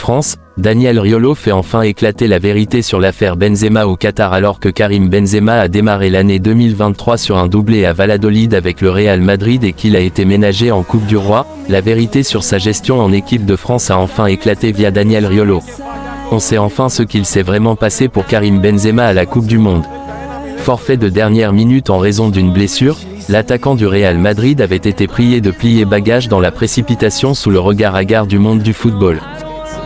France, Daniel Riolo fait enfin éclater la vérité sur l'affaire Benzema au Qatar alors que Karim Benzema a démarré l'année 2023 sur un doublé à Valladolid avec le Real Madrid et qu'il a été ménagé en Coupe du Roi. La vérité sur sa gestion en équipe de France a enfin éclaté via Daniel Riolo. On sait enfin ce qu'il s'est vraiment passé pour Karim Benzema à la Coupe du Monde. Forfait de dernière minute en raison d'une blessure, l'attaquant du Real Madrid avait été prié de plier bagages dans la précipitation sous le regard hagard du monde du football.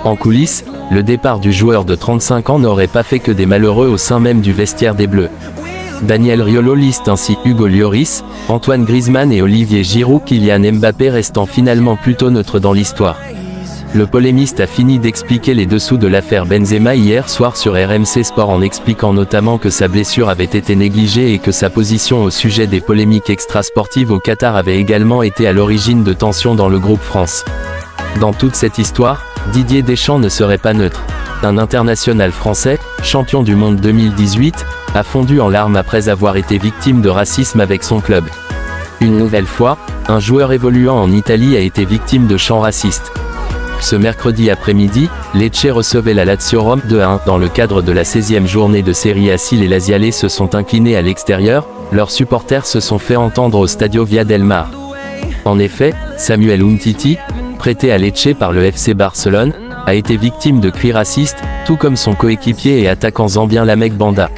En coulisses, le départ du joueur de 35 ans n'aurait pas fait que des malheureux au sein même du vestiaire des Bleus. Daniel Riolo liste ainsi Hugo Lloris, Antoine Griezmann et Olivier Giroud, Kylian Mbappé restant finalement plutôt neutre dans l'histoire. Le polémiste a fini d'expliquer les dessous de l'affaire Benzema hier soir sur RMC Sport en expliquant notamment que sa blessure avait été négligée et que sa position au sujet des polémiques extrasportives au Qatar avait également été à l'origine de tensions dans le groupe France. Dans toute cette histoire, Didier Deschamps ne serait pas neutre. Un international français, champion du monde 2018, a fondu en larmes après avoir été victime de racisme avec son club. Une nouvelle fois, un joueur évoluant en Italie a été victime de chants racistes. Ce mercredi après-midi, Lecce recevait la Lazio Rome 2-1. Dans le cadre de la 16e journée de Serie A, si les Laziales se sont inclinés à l'extérieur, leurs supporters se sont fait entendre au Stadio Via del Mar. En effet, Samuel Umtiti, prêté à Lecce par le FC Barcelone, a été victime de cris racistes, tout comme son coéquipier et attaquant zambien Lamek Banda.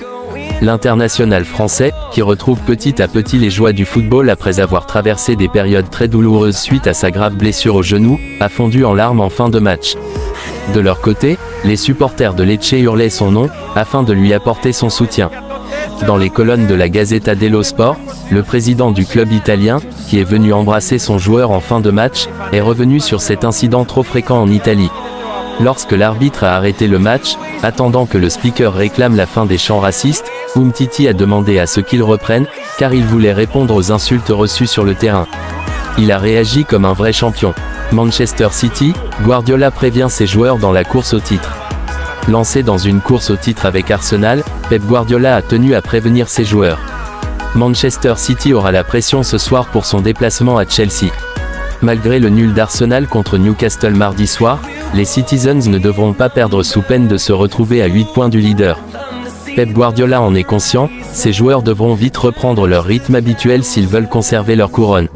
L'international français, qui retrouve petit à petit les joies du football après avoir traversé des périodes très douloureuses suite à sa grave blessure au genou, a fondu en larmes en fin de match. De leur côté, les supporters de Lecce hurlaient son nom, afin de lui apporter son soutien. Dans les colonnes de la Gazzetta dello Sport, le président du club italien, qui est venu embrasser son joueur en fin de match, est revenu sur cet incident trop fréquent en Italie. Lorsque l'arbitre a arrêté le match, attendant que le speaker réclame la fin des chants racistes, Umtiti a demandé à ce qu'il reprenne, car il voulait répondre aux insultes reçues sur le terrain. Il a réagi comme un vrai champion. Manchester City, Guardiola prévient ses joueurs dans la course au titre. Lancé dans une course au titre avec Arsenal, Pep Guardiola a tenu à prévenir ses joueurs. Manchester City aura la pression ce soir pour son déplacement à Chelsea. Malgré le nul d'Arsenal contre Newcastle mardi soir, les Citizens ne devront pas perdre sous peine de se retrouver à 8 points du leader. Pep Guardiola en est conscient, ses joueurs devront vite reprendre leur rythme habituel s'ils veulent conserver leur couronne.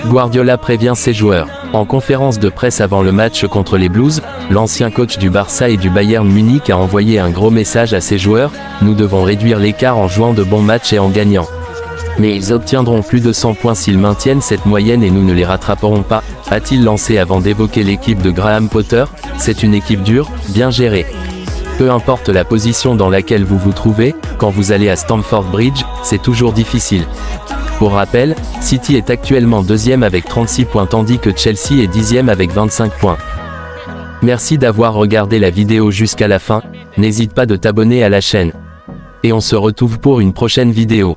Guardiola prévient ses joueurs. En conférence de presse avant le match contre les Blues, l'ancien coach du Barça et du Bayern Munich a envoyé un gros message à ses joueurs: « Nous devons réduire l'écart en jouant de bons matchs et en gagnant. Mais ils obtiendront plus de 100 points s'ils maintiennent cette moyenne et nous ne les rattraperons pas », a-t-il lancé avant d'évoquer l'équipe de Graham Potter. C'est une équipe dure, bien gérée. Peu importe la position dans laquelle vous vous trouvez, quand vous allez à Stamford Bridge, c'est toujours difficile. Pour rappel, City est actuellement 2e avec 36 points tandis que Chelsea est 10e avec 25 points. Merci d'avoir regardé la vidéo jusqu'à la fin, n'hésite pas de t'abonner à la chaîne. Et on se retrouve pour une prochaine vidéo.